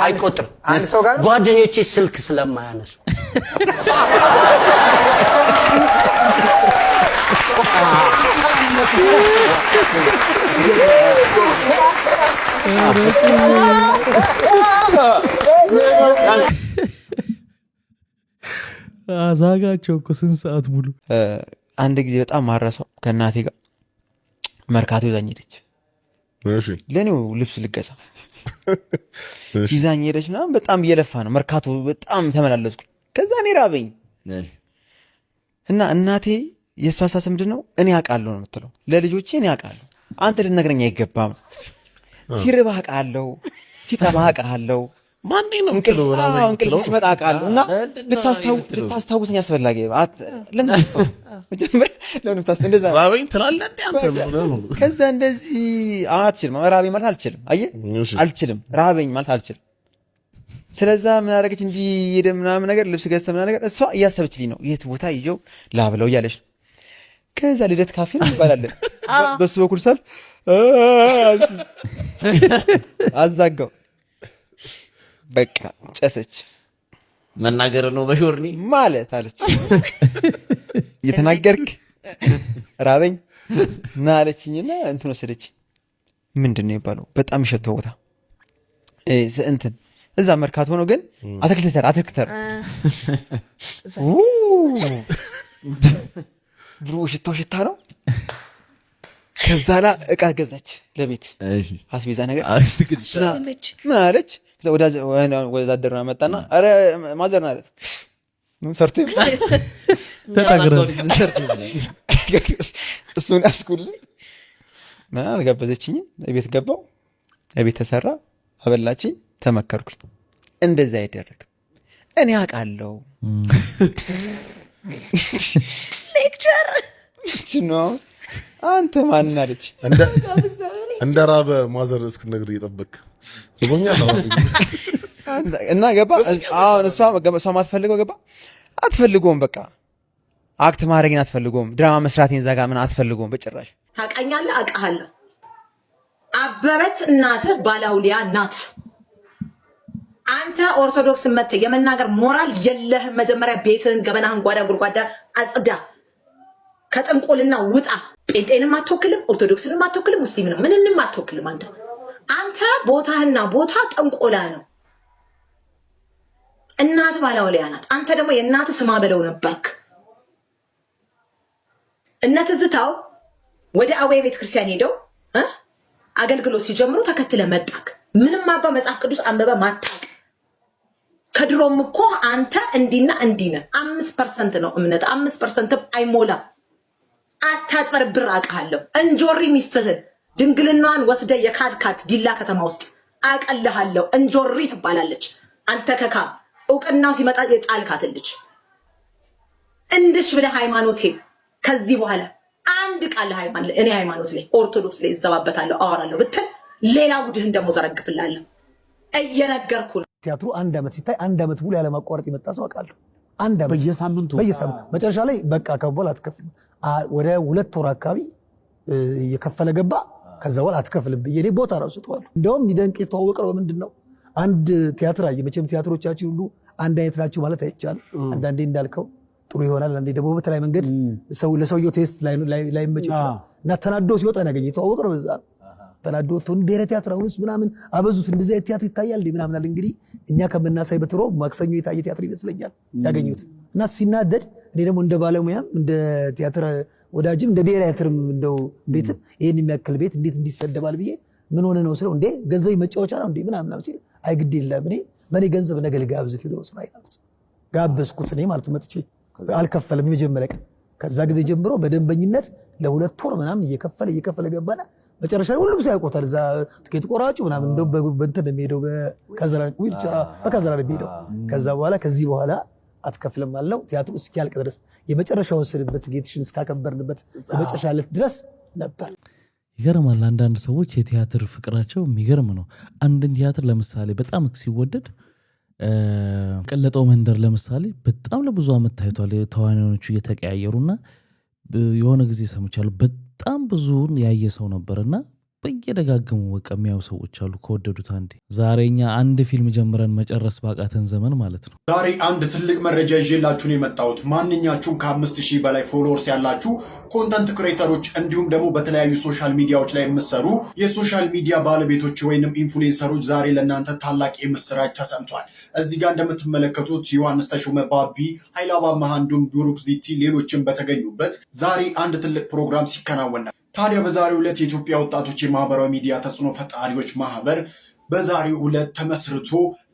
አይቆጥርም። ጓደኞቼ ስልክ ስለማያነሱ አዛጋቸው እኮ ስንት ሰዓት ሙሉ። አንድ ጊዜ በጣም ማረሰው ከእናቴ ጋር መርካቶ ይዛኝ ሄደች። ለኔው ልብስ ልገዛ ይዛኝ ሄደች ምናምን በጣም እየለፋ ነው መርካቶ በጣም ተመላለስኩ። ከዛ እኔ ራበኝ እና እናቴ የእሷ አሳሰብ ምንድን ነው እኔ አውቃለሁ ነው የምትለው ለልጆቼ እኔ አውቃለሁ አንተ ልትነግረኝ አይገባም ሲርባህ አውቃለሁ ሲጠማህ አውቃለሁ እንቅልፍ ሲመጣ አውቃለሁ እና ልታስታውሰኝ አስፈላጊ ራበኝ ትላለህ እንደ አንተ ከዛ እንደዚህ አትችልም ራበኝ ማለት አልችልም አየህ አልችልም ራበኝ ማለት አልችልም ስለዛ ምን አደረገች እንጂ ሄደ ምናምን ነገር ልብስ ገዝተ ምናምን ነገር እሷ እያሰበችልኝ ነው የት ቦታ ይዤው ላብለው እያለች ነው ከዛ ልደት ካፌ ነው ይባላል በሱ በኩል ሳል አዛጋው በቃ ጨሰች መናገር ነው በሾርኒ ማለት አለች እየተናገርክ ራበኝ እና አለችኝና እንትን ወሰደች ምንድነው ይባለው በጣም ይሸተው ቦታ እንትን እዛ መርካቶ ነው ግን አትክልተር ብሮ ሽታ ነው ከዛ ላ እቃ ገዛች ለቤት አስቤዛ ነገር ምን አለች ወዛደር ነው መጣና አረ ማዘር ናለት ሰርቴ ተታግረ እሱን አስኩልኝ እና ጋበዘችኝ ቤት ገባው ቤት ተሰራ አበላችኝ ተመከርኩኝ እንደዛ አይደረግም እኔ አውቃለሁ ሌክቸር ነው አንተ ማን አለች እንደ ራበ ማዘር እስክትነግር እየጠበቅክ እና ገባ አሁን እሷ ማትፈልገው ገባ አትፈልገውም በቃ አክት ማድረግን አትፈልገውም ድራማ መስራቴን እዛ ጋር ምን አትፈልገውም በጭራሽ ታውቃኛለህ አውቃለሁ አበበች እናትህ ባላውሊያ ናት አንተ ኦርቶዶክስ መተ የመናገር ሞራል የለህም መጀመሪያ ቤትህን ገበናህን ጓዳ ጉርጓዳ አጽዳ ከጥንቆልና ውጣ ጴንጤንም አትወክልም ኦርቶዶክስንም አትወክልም ሙስሊምንም ምንንም አትወክልም አንተ ቦታህና ቦታ ጥንቆላ ነው እናት ባላውሊያ ናት አንተ ደግሞ የእናት ስማ በለው ነበርክ እናት ዝታው ወደ አወይ ቤተ ክርስቲያን ሄደው አገልግሎት ሲጀምሩ ተከትለ መጣክ ምንም አባ መጽሐፍ ቅዱስ አንበበ ማታቅ ከድሮም እኮ አንተ እንዲና እንዲነ 5% ነው እምነት 5% አይሞላ አታጭበርብር አውቃለሁ እንጆሪ ሚስትህን ድንግልናዋን ወስደ የካድካት ዲላ ከተማ ውስጥ አቀልሃለሁ እንጆሪ ትባላለች አንተ ከካ እውቅናው ሲመጣ የጣልካት ልጅ እንድሽ ብለህ ሃይማኖቴ ከዚህ በኋላ አንድ ቃል እኔ ሃይማኖት ላይ ኦርቶዶክስ ላይ ይዘባበታለሁ አወራለሁ ብትል ሌላ ጉድህን ደሞ ዘረግፍላለሁ እየነገርኩ ነው ቲያትሩ አንድ አመት ሲታይ አንድ አመት ሙሉ ያለ ማቋረጥ የመጣ ሰው አውቃለሁ አንድ አመት በየሳምንቱ መጨረሻ ላይ በቃ ከበል አትከፍልም ወደ 2 ወር አካባቢ የከፈለ ገባ ከዛ በኋላ አትከፍልም በየኔ ቦታ ራሱ ተዋል እንደውም ይደንቅ የተዋወቀው ምንድነው አንድ ቲያትር አየ መቼም ቲያትሮቻችሁ ሁሉ አንድ አይነት ናቸው ማለት አይቻልም አንዳንዴ እንዳልከው ጥሩ ይሆናል አንዴ ደግሞ በተለይ መንገድ ሰው ለሰውየው ቴስት ላይ መጭ እና ተናዶ ሲወጣ ያገኘ የተዋወቀው በዛ ተናዶ ቶን ብሔረ ቲያትር አውስ ምናምን አበዙት እንደዚህ ቲያትር ይታያል ምናምን አለ እንግዲህ እኛ ከመናሳይ በትሮ ማክሰኞ የታየ ቲያትር ይመስለኛል ያገኙት እና ሲናደድ እኔ ደግሞ እንደ ባለሙያም እንደ ቲያትር ወዳጅም እንደ ብሔረ ቲያትርም እንደው ቤትም ይሄን የሚያክል ቤት እንዴት እንዲሰደባል ብዬ ምን ሆነ ነው ስለው እንዴ ገንዘብ መጫወቻ ነው እንዴ ምናምን ሲል አይ ግድ የለም እኔ በኔ ገንዘብ ነገል ጋብዝት ይለው ስራ ይላል ጋበዝኩት እኔ ማለት መጥቼ አልከፈለም የመጀመሪያ ቀን ከዛ ጊዜ ጀምሮ በደንበኝነት ለ2 ወር ምናምን እየከፈለ ገባና መጨረሻ ሁሉም ሰው ያውቆታል እዛ ትኬት ቆራጩ ምናምን እንደው በእንትን የሚሄደው በካዛራ ዊልቸራ በካዛራ የሚሄደው ከዛ በኋላ ከዚህ በኋላ አትከፍልም አለው ቲያትሩ እስኪያልቅ ድረስ የመጨረሻውን ስልበት ጌትሽን እስካከበርንበት የመጨረሻ ዕለት ድረስ ነበር ይገርማል አንዳንድ ሰዎች የቲያትር ፍቅራቸው የሚገርም ነው አንድን ቲያትር ለምሳሌ በጣም ሲወደድ ቀለጠው መንደር ለምሳሌ በጣም ለብዙ አመት ታይቷል ተዋናዮቹ እየተቀያየሩና የሆነ ጊዜ ሰምቻለሁ በጣም ብዙን ያየ ሰው ነበርና በየደጋግሙ በቃ የሚያዩ ሰዎች አሉ ከወደዱት አንዴ። ዛሬኛ አንድ ፊልም ጀምረን መጨረስ ባቃተን ዘመን ማለት ነው። ዛሬ አንድ ትልቅ መረጃ ይዤላችሁ ነው የመጣሁት። ማንኛችሁም ከ5000 በላይ ፎሎወርስ ያላችሁ ኮንተንት ክሬተሮች እንዲሁም ደግሞ በተለያዩ ሶሻል ሚዲያዎች ላይ የምትሰሩ የሶሻል ሚዲያ ባለቤቶች ወይንም ኢንፍሉዌንሰሮች ዛሬ ለእናንተ ታላቅ የምስራች ተሰምቷል። እዚህ ጋር እንደምትመለከቱት ዮሐንስ ተሾመ፣ ባቢ ኃይላባ መሃንዱም፣ ብሩክ ዚቲ ሌሎችም በተገኙበት ዛሬ አንድ ትልቅ ፕሮግራም ሲከናወን ታዲያ በዛሬው ዕለት የኢትዮጵያ ወጣቶች የማህበራዊ ሚዲያ ተጽዕኖ ፈጣሪዎች ማህበር በዛሬው ዕለት ተመስርቶ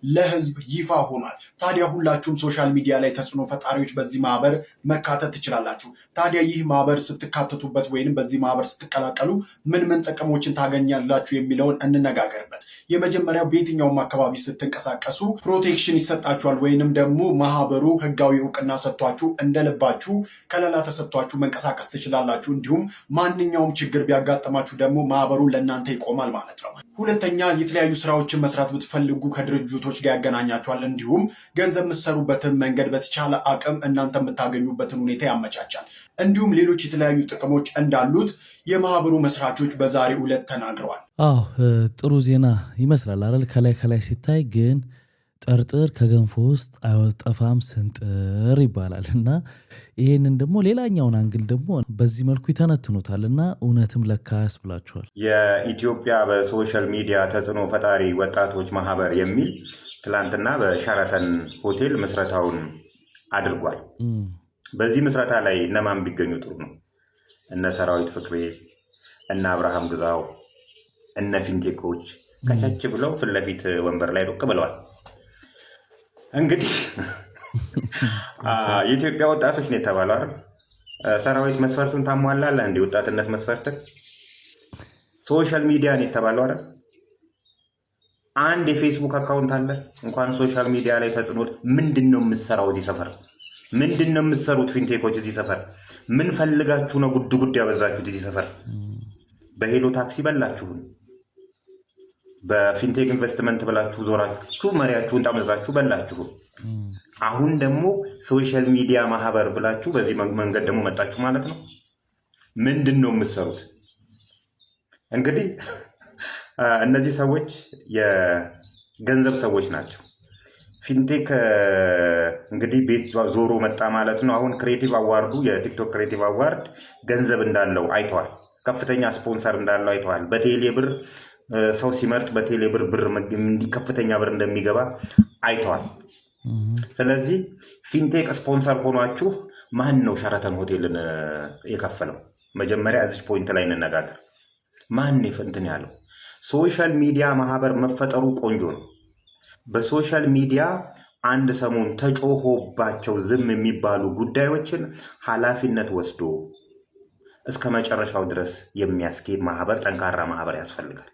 ለህዝብ ይፋ ሆኗል። ታዲያ ሁላችሁም ሶሻል ሚዲያ ላይ ተጽዕኖ ፈጣሪዎች በዚህ ማህበር መካተት ትችላላችሁ። ታዲያ ይህ ማህበር ስትካተቱበት ወይንም በዚህ ማህበር ስትቀላቀሉ ምን ምን ጥቅሞችን ታገኛላችሁ የሚለውን እንነጋገርበት። የመጀመሪያው በየትኛውም አካባቢ ስትንቀሳቀሱ ፕሮቴክሽን ይሰጣችኋል ወይንም ደግሞ ማህበሩ ህጋዊ እውቅና ሰጥቷችሁ እንደልባችሁ ከለላ ተሰጥቷችሁ መንቀሳቀስ ትችላላችሁ። እንዲሁም ማንኛውም ችግር ቢያጋጥማችሁ ደግሞ ማህበሩ ለእናንተ ይቆማል ማለት ነው። ሁለተኛ የተለያዩ ስራዎችን መስራት ብትፈልጉ ከድርጅቶች ጋር ያገናኛችኋል። እንዲሁም ገንዘብ የምትሰሩበትን መንገድ በተቻለ አቅም እናንተ የምታገኙበትን ሁኔታ ያመቻቻል። እንዲሁም ሌሎች የተለያዩ ጥቅሞች እንዳሉት የማህበሩ መስራቾች በዛሬው ዕለት ተናግረዋል። ጥሩ ዜና ይመስላል አይደል? ከላይ ሲታይ ግን ጠርጥር ከገንፎ ውስጥ አይጠፋም ስንጥር ይባላል እና ይሄንን ደግሞ ሌላኛውን አንግል ደግሞ በዚህ መልኩ ይተነትኑታል እና እውነትም ለካ ያስብላችኋል። የኢትዮጵያ በሶሻል ሚዲያ ተጽዕኖ ፈጣሪ ወጣቶች ማህበር የሚል ትላንትና በሸራተን ሆቴል ምስረታውን አድርጓል። በዚህ ምስረታ ላይ እነማን ቢገኙ ጥሩ ነው? እነ ሰራዊት ፍቅሬ፣ እነ አብርሃም ግዛው፣ እነ ፊንቴኮች ከቸች ብለው ፊት ለፊት ወንበር ላይ ዱቅ ብለዋል። እንግዲህ የኢትዮጵያ ወጣቶች ነው የተባለው አይደል? ሰራዊት መስፈርቱን ታሟላለህ እንዴ? ወጣትነት መስፈርት ሶሻል ሚዲያ ነው የተባለው አይደል? አንድ የፌስቡክ አካውንት አለ እንኳን ሶሻል ሚዲያ ላይ ተጽዕኖ ምንድነው የምትሰራው እዚህ ሰፈር? ምንድነው የምትሰሩት ፊንቴኮች እዚህ ሰፈር? ምን ፈልጋችሁ ነው ጉድ ያበዛችሁት እዚህ ሰፈር? በሄሎ ታክሲ በላችሁን፣ በፊንቴክ ኢንቨስትመንት ብላችሁ ዞራችሁ መሪያችሁን ጠመዛችሁ በላችሁ። አሁን ደግሞ ሶሻል ሚዲያ ማህበር ብላችሁ በዚህ መንገድ ደግሞ መጣችሁ ማለት ነው። ምንድነው የምትሰሩት? እንግዲህ እነዚህ ሰዎች የገንዘብ ሰዎች ናቸው። ፊንቴክ እንግዲህ ቤት ዞሮ መጣ ማለት ነው። አሁን ክሬቲቭ አዋርዱ የቲክቶክ ክሬቲቭ አዋርድ ገንዘብ እንዳለው አይተዋል። ከፍተኛ ስፖንሰር እንዳለው አይተዋል። በቴሌ ብር ሰው ሲመርጥ በቴሌ ብር ከፍተኛ ብር እንደሚገባ አይተዋል። ስለዚህ ፊንቴክ ስፖንሰር ሆኗችሁ ማን ነው ሸራተን ሆቴልን የከፈለው? መጀመሪያ እዚህ ፖይንት ላይ እንነጋገር። ማን ነው እንትን ያለው? ሶሻል ሚዲያ ማህበር መፈጠሩ ቆንጆ ነው። በሶሻል ሚዲያ አንድ ሰሞን ተጮሆባቸው ዝም የሚባሉ ጉዳዮችን ኃላፊነት ወስዶ እስከ መጨረሻው ድረስ የሚያስኬድ ማህበር፣ ጠንካራ ማህበር ያስፈልጋል።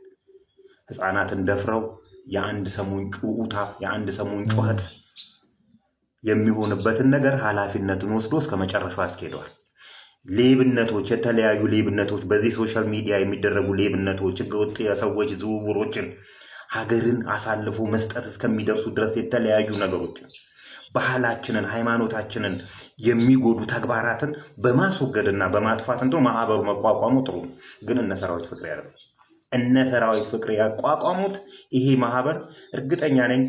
ህፃናትን ደፍረው የአንድ ሰሞን ጩኡታ የአንድ ሰሞን ጩኸት የሚሆንበትን ነገር ኃላፊነቱን ወስዶ እስከ መጨረሻው ያስኬደዋል። ሌብነቶች፣ የተለያዩ ሌብነቶች፣ በዚህ ሶሻል ሚዲያ የሚደረጉ ሌብነቶች፣ ህገወጥ የሰዎች ዝውውሮችን ሀገርን አሳልፎ መስጠት እስከሚደርሱ ድረስ የተለያዩ ነገሮችን ባህላችንን፣ ሃይማኖታችንን የሚጎዱ ተግባራትን በማስወገድና በማጥፋት እንደው ማህበሩ መቋቋሙ ጥሩ ነው። ግን እነ ሰራዊት ፍቅሬ ያቋቋሙት ይሄ ማህበር እርግጠኛ ነኝ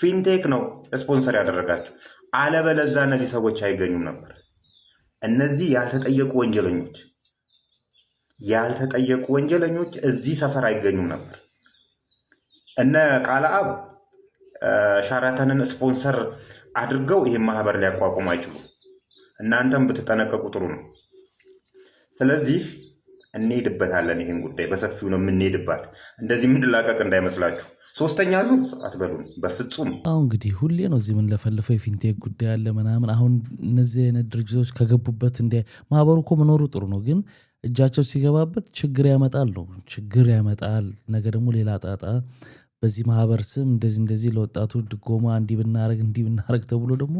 ፊንቴክ ነው ስፖንሰር ያደረጋቸው። አለበለዚያ እነዚህ ሰዎች አይገኙም ነበር። እነዚህ ያልተጠየቁ ወንጀለኞች እዚህ ሰፈር አይገኙም ነበር። እነ ቃለአብ ሸራተንን ስፖንሰር አድርገው ይሄን ማህበር ሊያቋቁሙ አይችሉም። እናንተም ብትጠነቀቁ ጥሩ ነው። ስለዚህ እንሄድበታለን። ይሄን ጉዳይ በሰፊው ነው የምንሄድባት። እንደዚህ ምንላቀቅ እንዳይመስላችሁ። ሶስተኛ ዙር አትበሉን በፍጹም። አሁን እንግዲህ ሁሌ ነው እዚህ ምን ለፈልፈው የፊንቴክ ጉዳይ አለ ምናምን። አሁን እነዚህ አይነት ድርጅቶች ከገቡበት ማህበሩ እኮ መኖሩ ጥሩ ነው፣ ግን እጃቸው ሲገባበት ችግር ያመጣል። ነገ ደግሞ ሌላ ጣጣ በዚህ ማህበር ስም እንደዚህ ለወጣቱ ድጎማ እንዲህ ብናረግ ተብሎ ደግሞ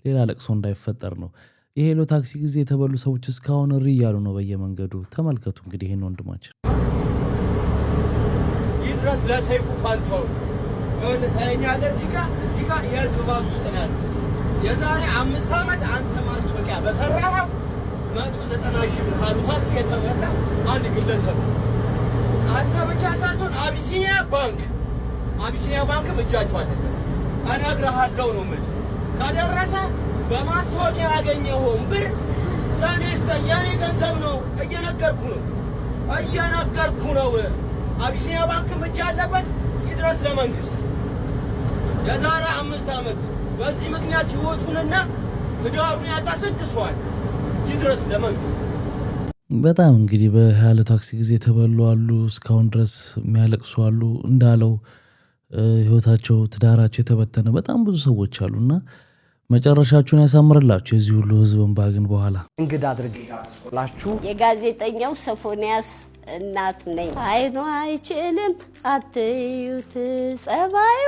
ሌላ ለቅሶ እንዳይፈጠር ነው። የሄሎ ታክሲ ጊዜ የተበሉ ሰዎች እስካሁን እሪ እያሉ ነው በየመንገዱ። ተመልከቱ እንግዲህ ይሄን ወንድማችን ይድረስ ለሰይፉ ፋንታውን ታየኛለህ። እዚህ ጋር የህዝብ ባዝ ውስጥ ነው ያለው። የዛሬ 5 ዓመት አንተ ማስታወቂያ በሰራኸው 190,000 ብር ሀሉ ታክስ የተበላ አንድ ግለሰብ አንተ ብቻ ሳትሆን አቢሲኒያ ባንክ እጃቸው አለበት። እነግርሃለሁ ነው የምልህ። ከደረሰ በማስታወቂያ ያገኘኸውን ብር ለእኔ የኔ ገንዘብ ነው። እየነገርኩ ነው። አቢሲኒያ ባንክ እጅ አለበት። ይድረስ ለመንግስት። የዛሬ 5 ዓመት በዚህ ምክንያት ህይወቱንና ትዳሩን ያጣ ስድስዋል። ይድረስ ለመንግስት። በጣም እንግዲህ በሀያለ ታክሲ ጊዜ ተበሉ አሉ፣ እስካሁን ድረስ የሚያለቅሱ አሉ። እንዳለው ህይወታቸው ትዳራቸው የተበተነ በጣም ብዙ ሰዎች አሉና መጨረሻችሁን ያሳምርላችሁ። የዚህ ሁሉ ህዝብን ባግን በኋላ እንግዳ አድርጌ ጋብዛችሁ የጋዜጠኛው ሶፎንያስ እናት ነኝ። አይኑ አይችልም አትዩት፣ ጸባዩ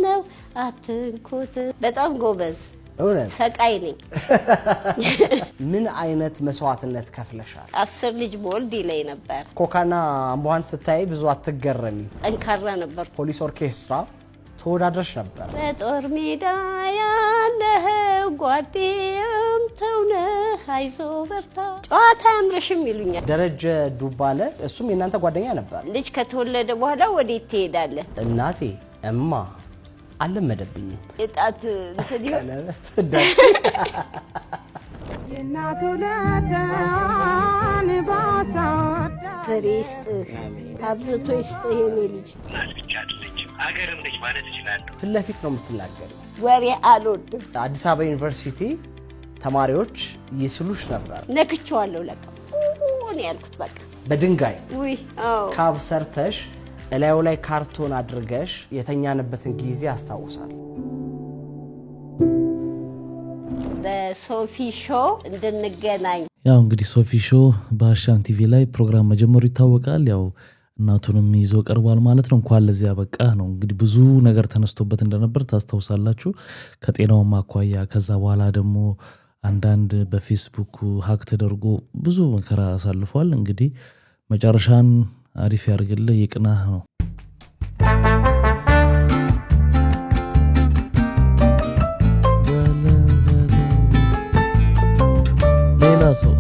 ነው አትንኩት። በጣም ጎበዝ ሰቃይ ነኝ። ምን አይነት መስዋዕትነት ከፍለሻል? 10 ልጅ ቦልድ ይለኝ ነበር። ኮካና አምቧን ስታይ ብዙ አትገረሚ። ጠንካራ ነበር። ፖሊስ ኦርኬስትራ ተወዳድረሽ ነበር። በጦር ሜዳ ያለኸው ጓዴም ተውነህ አይዞ በርታ፣ ጨዋታ ያምርሽም ይሉኛል። ደረጀ ዱባለ እሱም የእናንተ ጓደኛ ነበር። ልጅ ከተወለደ በኋላ ወዴት ትሄዳለህ? እናቴ እማ አልለመደብኝም። የጣት እንትን ይሆን የናቱ ለታን ባሳዳ ፍሬስጥህ አብዝቶ ይስጥህ የኔ ልጅ። አገርም ልጅ ማለት ይችላል። ፊት ለፊት ነው የምትናገሪው። ወሬ አልወድም። አዲስ አበባ ዩኒቨርሲቲ ተማሪዎች ይስሉሽ ነበር። ነክቼዋለሁ። ለካ እኔ ያልኩት በቃ በድንጋይ አዎ ካብ ሰርተሽ እላዩ ላይ ካርቶን አድርገሽ የተኛንበትን ጊዜ አስታውሳል። በሶፊ ሾው እንድንገናኝ። ያው እንግዲህ ሶፊ ሾው በአሻም ቲቪ ላይ ፕሮግራም መጀመሩ ይታወቃል። ያው እናቱንም ይዞ ቀርቧል ማለት ነው። እንኳን ለዚያ በቃ ነው። እንግዲህ ብዙ ነገር ተነስቶበት እንደነበር ታስታውሳላችሁ። ከጤናውም አኳያ ከዛ በኋላ ደግሞ አንዳንድ በፌስቡክ ሀክ ተደርጎ ብዙ መከራ አሳልፏል። እንግዲህ መጨረሻን አሪፍ ያርግልህ ይቅናህ ነው። ሌላ ሰው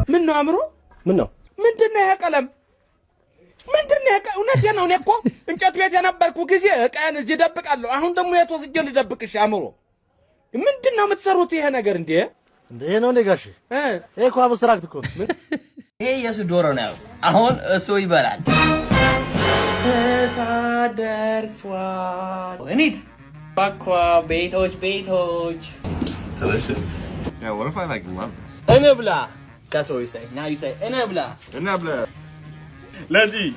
ምን ነው አምሮ? ምን ነው? ምንድነው ይሄ ቀለም? ምንድነው ይሄ? እውነቴን ነው። እኔ እኮ እንጨት ቤት የነበርኩ ጊዜ እቃን እዚህ ደብቃለሁ። አሁን ደግሞ የት ወስጄ ልደብቅሽ? አምሮ ምንድነው የምትሰሩት ይሄ ነገር እንዴ? ይሄ ነው ነጋሽ? ይሄ እኮ አብስትራክት እኮ። ይሄ የሱ ዶሮ ነው። አሁን እሱ ይበላል። ደርሷል። እንሂድ ባኳ። ቤቶች delicious. Yeah, what if I like love this? እንብላ. That's what we say. Now you say እንብላ. Let's eat.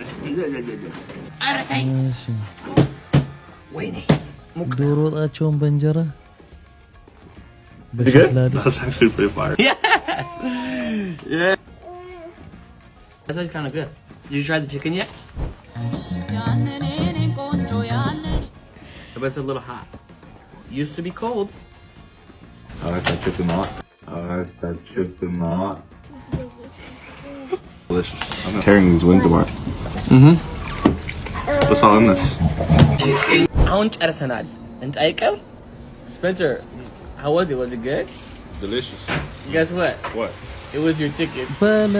ወይኔ ዶሮ ወጣቸውን በእንጀራ That's actually pretty fire. Yes. Yeah. That's actually kind of good. Did you try the chicken yet? But it's a little hot. Used to be cold. I like that chicken a lot. Delicious. I'm tearing these wings apart. What's all in this? አሁን ጨርሰናል። እንጠይቀው Spencer, how was it? Was it good? Delicious. Guess what? What? It was your chicken. በለ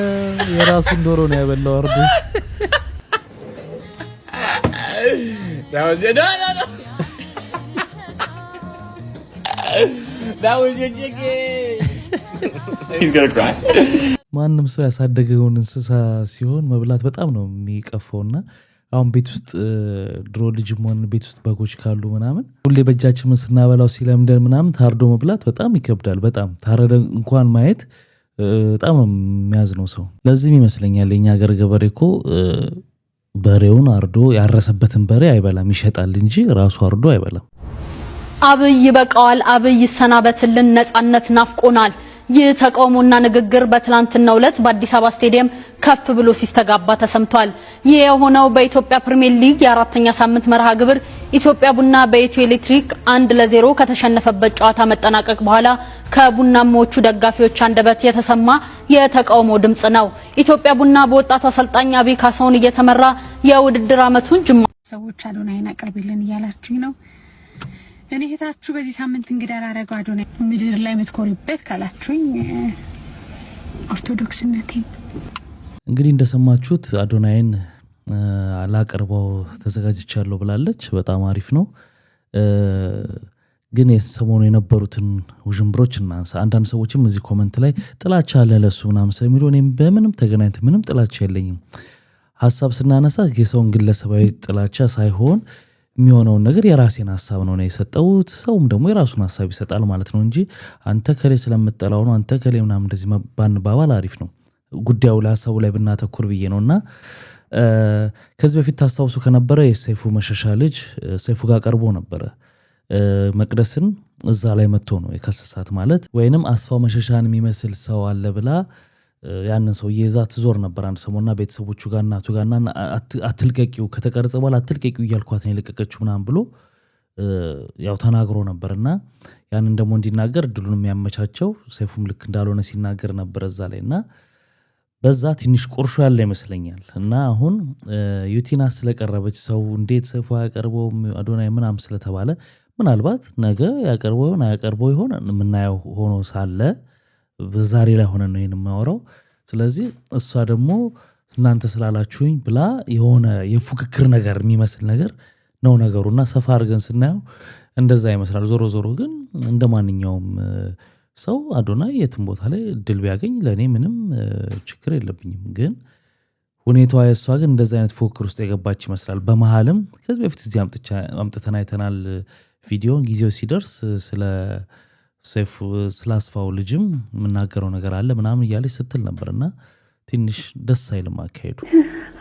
የራሱን ዶሮ ነው ያበላው አርዱ። That was your no. That was your chicken. He's gonna cry. ማንም ሰው ያሳደገውን እንስሳ ሲሆን መብላት በጣም ነው የሚቀፈውና አሁን ቤት ውስጥ ድሮ ልጅም ሆነ ቤት ውስጥ በጎች ካሉ ምናምን ሁሌ በእጃችን ስናበላው ሲለምደን ምናምን ታርዶ መብላት በጣም ይከብዳል። በጣም ታረደ እንኳን ማየት በጣም ነው የሚያዝነው ሰው። ለዚህም ይመስለኛል የኛ ሀገር ገበሬ እኮ በሬውን አርዶ ያረሰበትን በሬ አይበላም፣ ይሸጣል እንጂ ራሱ አርዶ አይበላም። አብይ በቃዋል፣ አብይ ሰናበትልን፣ ነጻነት ናፍቆናል። ይህ ተቃውሞና ንግግር በትላንትናው ዕለት በአዲስ አበባ ስቴዲየም ከፍ ብሎ ሲስተጋባ ተሰምቷል። ይህ የሆነው በኢትዮጵያ ፕሪሚየር ሊግ የአራተኛ ሳምንት መርሃ ግብር ኢትዮጵያ ቡና በኢትዮ ኤሌክትሪክ 1-0 ከተሸነፈበት ጨዋታ መጠናቀቅ በኋላ ከቡናሞቹ ደጋፊዎች አንደበት የተሰማ የተቃውሞ ድምጽ ነው። ኢትዮጵያ ቡና በወጣቱ አሰልጣኝ አብይ ካሳውን እየተመራ የውድድር ዓመቱን ሰዎች አዶናይን አቅርቢልን እያላችሁኝ ነው። እኔ እህታችሁ በዚህ ሳምንት እንግዳ አደረገው አዶናይ ምድር ላይ የምትኮሪበት ካላችሁኝ ኦርቶዶክስነቴ። እንግዲህ እንደሰማችሁት አዶናይን ላቀርበው ተዘጋጅቻለሁ ብላለች። በጣም አሪፍ ነው። ግን የሰሞኑ የነበሩትን ውዥንብሮች እናንሳ። አንዳንድ ሰዎችም እዚህ ኮመንት ላይ ጥላቻ አለ ለሱ ምናምን ስለሚሉ እኔም በምንም ተገናኝተ ምንም ጥላቻ የለኝም። ሀሳብ ስናነሳ የሰውን ግለሰባዊ ጥላቻ ሳይሆን የሚሆነውን ነገር የራሴን ሀሳብ ነው የሰጠሁት። ሰውም ደግሞ የራሱን ሀሳብ ይሰጣል ማለት ነው እንጂ አንተ ከሌ ስለምጠላው ነው አንተ ከሌ ምናምን እንደዚህ ባንባባል አሪፍ ነው። ጉዳዩ ላይ ሀሳቡ ላይ ብናተኩር ብዬ ነውና ከዚህ በፊት ታስታውሱ ከነበረ የሰይፉ መሸሻ ልጅ ሰይፉ ጋር ቀርቦ ነበረ። መቅደስን እዛ ላይ መጥቶ ነው የከሰሳት ማለት ወይንም አስፋው መሸሻን የሚመስል ሰው አለ ብላ ያንን ሰው ይዛ ትዞር ነበር አንድ ሰሞንና ቤተሰቦቹ ጋር እናቱ ጋርና አትልቀቂው ከተቀረጸ በኋላ አትልቀቂው እያልኳት ነው የለቀቀችው ምናምን ብሎ ያው ተናግሮ ነበርና ያንን ደግሞ እንዲናገር እድሉን የሚያመቻቸው ሰይፉም ልክ እንዳልሆነ ሲናገር ነበር እዛ ላይና በዛ ትንሽ ቁርሾ ያለ ይመስለኛል። እና አሁን ዩቲና ስለቀረበች ሰው እንዴት ሰይፉ ያቀርበው አዶናይ ምናምን ስለተባለ ምናልባት ነገ ያቀርበው ይሆን የምናየው ሆኖ ሳለ በዛሬ ላይ ሆነ ነው የማወራው። ስለዚህ እሷ ደግሞ እናንተ ስላላችሁኝ ብላ የሆነ የፉክክር ነገር የሚመስል ነገር ነው ነገሩና ሰፋ አድርገን ስናየው እንደዛ ይመስላል። ዞሮ ዞሮ ግን እንደማንኛውም ሰው አዶናይ የትም ቦታ ላይ እድል ቢያገኝ ለእኔ ምንም ችግር የለብኝም። ግን ሁኔታዋ የእሷ ግን እንደዛ አይነት ፉክክር ውስጥ የገባች ይመስላል። በመሀልም ከዚህ በፊት እዚህ አምጥተን አይተናል ቪዲዮን ጊዜው ሲደርስ ስለ ሰይፉ ስላስፋው ልጅም የምናገረው ነገር አለ ምናምን እያለች ስትል ነበርና ትንሽ ደስ አይልም አካሄዱ።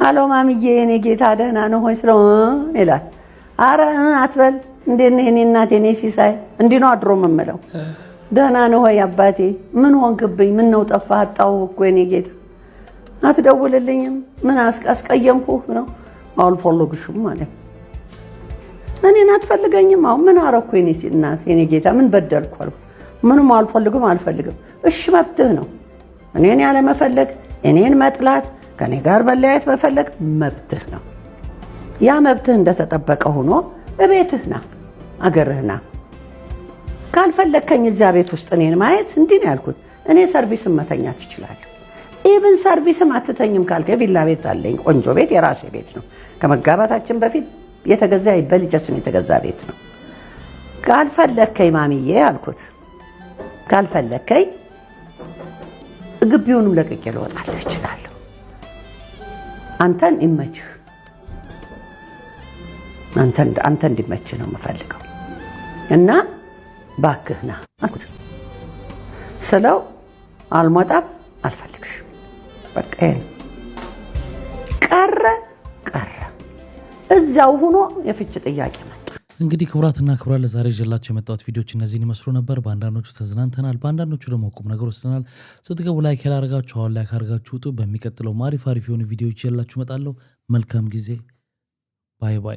አሎ ማምዬ እኔ ጌታ ደህና ነው ሆይ ስለው ይላል። አረ አትበል እንዴት ነህ እኔ እናቴ እኔ ሲሳይ እንዲህ ነው አድሮ የምለው። ደህና ነው ሆይ አባቴ ምን ሆንክብኝ? ምን ነው ጠፋህ? አጣሁ እኮ እኔ ጌታ አትደውልልኝም? ምን አስቀየምኩህ ነው? አልፈልግሽም ማለት እኔን አትፈልገኝም? አሁን ምን አረኩ እኔ እናቴ እኔ ጌታ ምን በደልኩ አልኩ። ምንም አልፈልግም። እሺ መብትህ ነው። እኔን ያለ መፈለግ እኔን መጥላት ከኔ ጋር መለያየት መፈለግ መብትህ ነው። ያ መብትህ እንደተጠበቀ ሆኖ በቤትህ ና አገርህ ና። ካልፈለከኝ እዚያ ቤት ውስጥ እኔን ማየት እንዲህ ነው ያልኩት። እኔ ሰርቪስም መተኛት እችላለሁ። ኢቭን ሰርቪስም አትተኝም ካልከ ቪላ ቤት አለኝ ቆንጆ ቤት የራሴ ቤት ነው። ከመጋባታችን በፊት የተገዛ በልጀስ ነው የተገዛ ቤት ነው። ካልፈለከኝ ማሚዬ አልኩት ካልፈለከኝ ግቢውንም ለቅቄ ልወጣልህ እችላለሁ። አንተን ይመችህ አንተ እንዲመችህ ነው የምፈልገው እና ባክህ ና አልኩት ስለው አልመጣም አልፈልግሽም በቃ ቀረ እዛው ሆኖ የፍች ጥያቄ መጣ። እንግዲህ ክቡራትና ክቡራን ለዛሬ ይዤላችሁ የመጣሁት ቪዲዮዎች እነዚህን ይመስሉ ነበር። በአንዳንዶቹ ተዝናንተናል፣ በአንዳንዶቹ ደግሞ ቁም ነገር ወስደናል። ስትገቡ ላይክ ያላረጋችሁ አሁን ላይክ አድርጋችሁ ውጡ። በሚቀጥለው አሪፍ የሆኑ ቪዲዮዎች ይዤላችሁ እመጣለሁ። መልካም ጊዜ። ባይ ባይ።